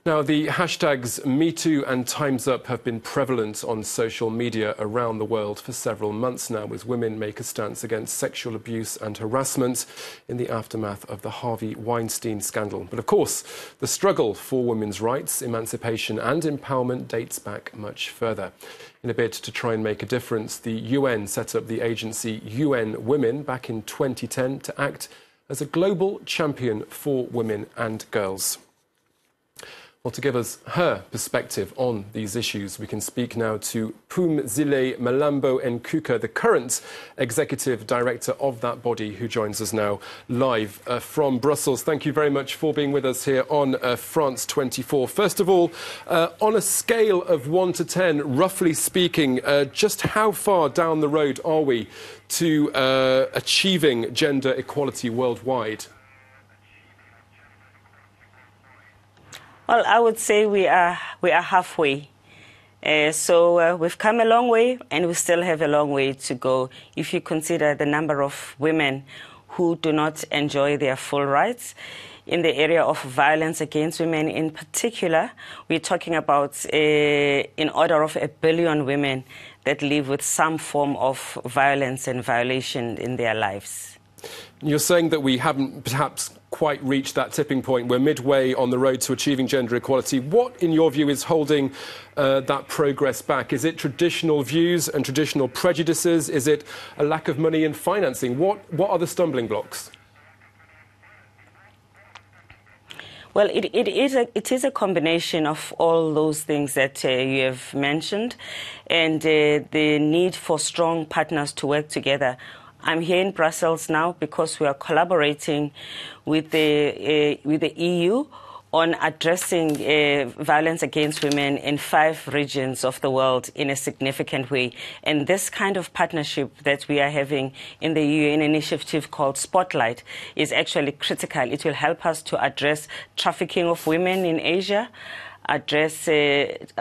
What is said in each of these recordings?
Now, the hashtags MeToo and Time's Up have been prevalent on social media around the world for several months now, as women make a stance against sexual abuse and harassment in the aftermath of the Harvey Weinstein scandal. But of course, the struggle for women's rights, emancipation and empowerment dates back much further. In a bid to try and make a difference, the UN set up the agency UN Women back in 2010 to act as a global champion for women and girls. Well, to give us her perspective on these issues, we can speak now to Phumzile Malambo Nkuka, the current executive director of that body, who joins us now live from Brussels. Thank you very much for being with us here on France 24. First of all, on a scale of 1 to 10, roughly speaking, just how far down the road are we to achieving gender equality worldwide? Well, I would say we are halfway. So we've come a long way, and we still have a long way to go if you consider the number of women who do not enjoy their full rights. In the area of violence against women in particular, we're talking about in order of 1 billion women that live with some form of violence and violation in their lives. You're saying that we haven't perhaps quite reached that tipping point. We're midway on the road to achieving gender equality. What, in your view, is holding that progress back? Is it traditional views and traditional prejudices? Is it a lack of money and financing? What are the stumbling blocks? Well, it is a combination of all those things that you have mentioned, and the need for strong partners to work together. I'm here in Brussels now because we are collaborating with the EU on addressing violence against women in 5 regions of the world in a significant way. And this kind of partnership that we are having in the UN initiative called Spotlight is actually critical. It will help us to address trafficking of women in Asia, address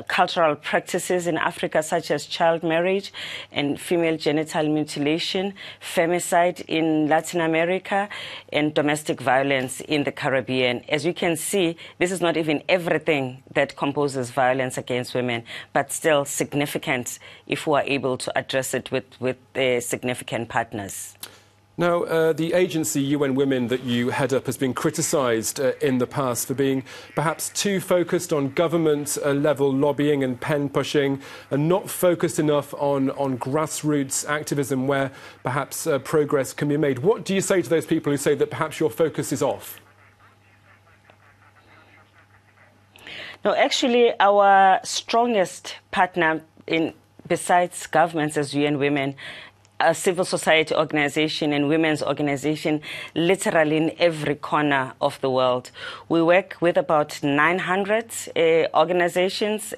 cultural practices in Africa such as child marriage and female genital mutilation, femicide in Latin America, and domestic violence in the Caribbean. As you can see, this is not even everything that composes violence against women, but still significant if we are able to address it with significant partners. Now, the agency UN Women that you head up has been criticised in the past for being perhaps too focused on government-level lobbying and pen-pushing and not focused enough on grassroots activism where perhaps progress can be made. What do you say to those people who say that perhaps your focus is off? No, actually, our strongest partner besides governments as UN Women, a civil society organization and women's organization literally in every corner of the world. We work with about 900 organizations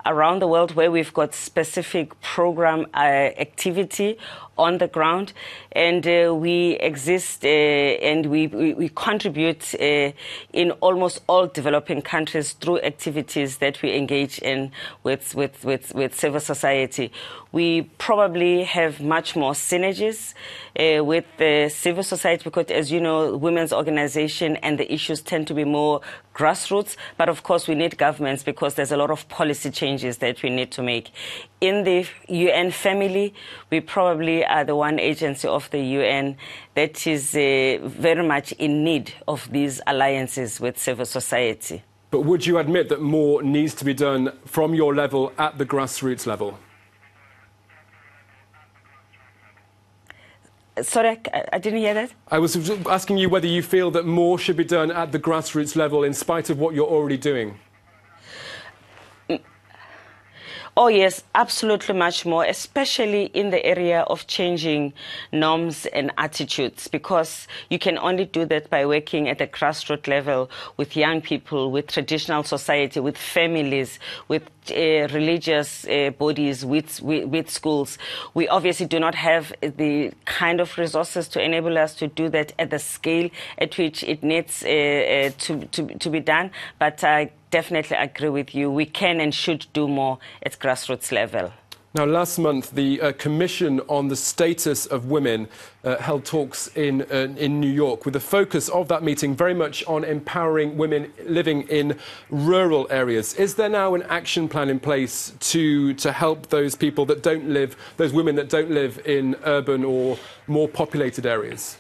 around the world where we've got specific program activity on the ground, and we exist and we contribute in almost all developing countries through activities that we engage in with civil society. We probably have much more synergies with the civil society because, as you know, women's organization and the issues tend to be more grassroots, but of course we need governments because there's a lot of policy changes that we need to make. In the UN family, we probably are the one agency of the UN that is very much in need of these alliances with civil society. But would you admit that more needs to be done from your level at the grassroots level? Sorry, I didn't hear that. I was asking you whether you feel that more should be done at the grassroots level in spite of what you're already doing. Oh, yes, absolutely much more, especially in the area of changing norms and attitudes, because you can only do that by working at the grassroots level with young people, with traditional society, with families, with religious bodies, with schools. We obviously do not have the kind of resources to enable us to do that at the scale at which it needs to be done, but I definitely agree with you. We can and should do more at grassroots level. Now, last month, the Commission on the Status of Women held talks in New York, with the focus of that meeting very much on empowering women living in rural areas. Is there now an action plan in place to help those people that don't live, those women that don't live in urban or more populated areas?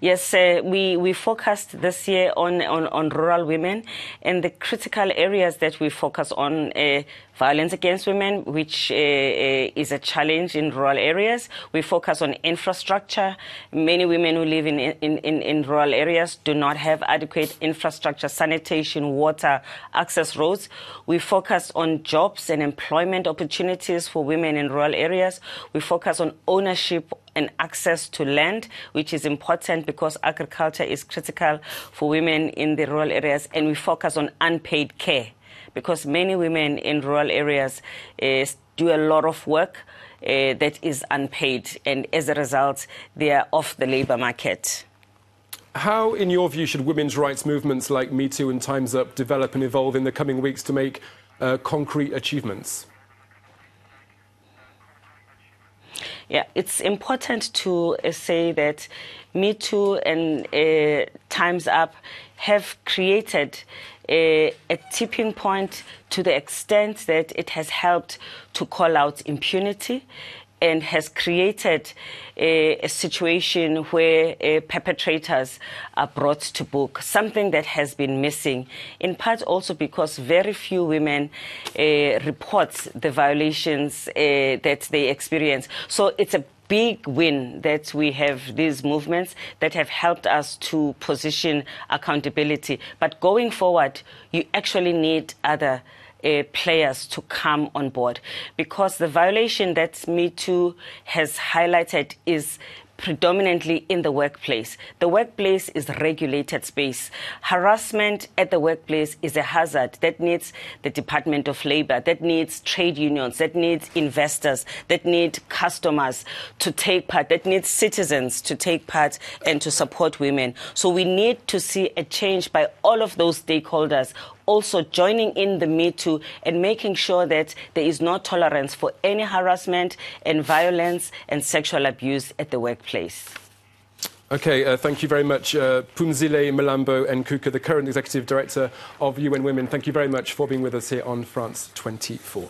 Yes, we focused this year on rural women, and the critical areas that we focus on violence against women, which is a challenge in rural areas. We focus on infrastructure. Many women who live in rural areas do not have adequate infrastructure, sanitation, water, access roads. We focus on jobs and employment opportunities for women in rural areas. We focus on ownership and access to land, which is important because agriculture is critical for women in the rural areas. And we focus on unpaid care, because many women in rural areas do a lot of work that is unpaid, and as a result, they are off the labour market. How, in your view, should women's rights movements like Me Too and Time's Up develop and evolve in the coming weeks to make concrete achievements? Yeah, it's important to say that Me Too and Time's Up have created a tipping point to the extent that it has helped to call out impunity and has created a situation where perpetrators are brought to book, something that has been missing, in part also because very few women report the violations that they experience. So it's a big win that we have these movements that have helped us to position accountability. But going forward, you actually need other players to come on board, because the violation that Me Too has highlighted is predominantly in the workplace. The workplace is a regulated space. Harassment at the workplace is a hazard that needs the Department of Labour, that needs trade unions, that needs investors, that need customers to take part, that needs citizens to take part and to support women. So we need to see a change by all of those stakeholders also joining in the Me Too and making sure that there is no tolerance for any harassment and violence and sexual abuse at the workplace. Okay, thank you very much, Phumzile Mlambo Nkuka, the current Executive Director of UN Women. Thank you very much for being with us here on France 24.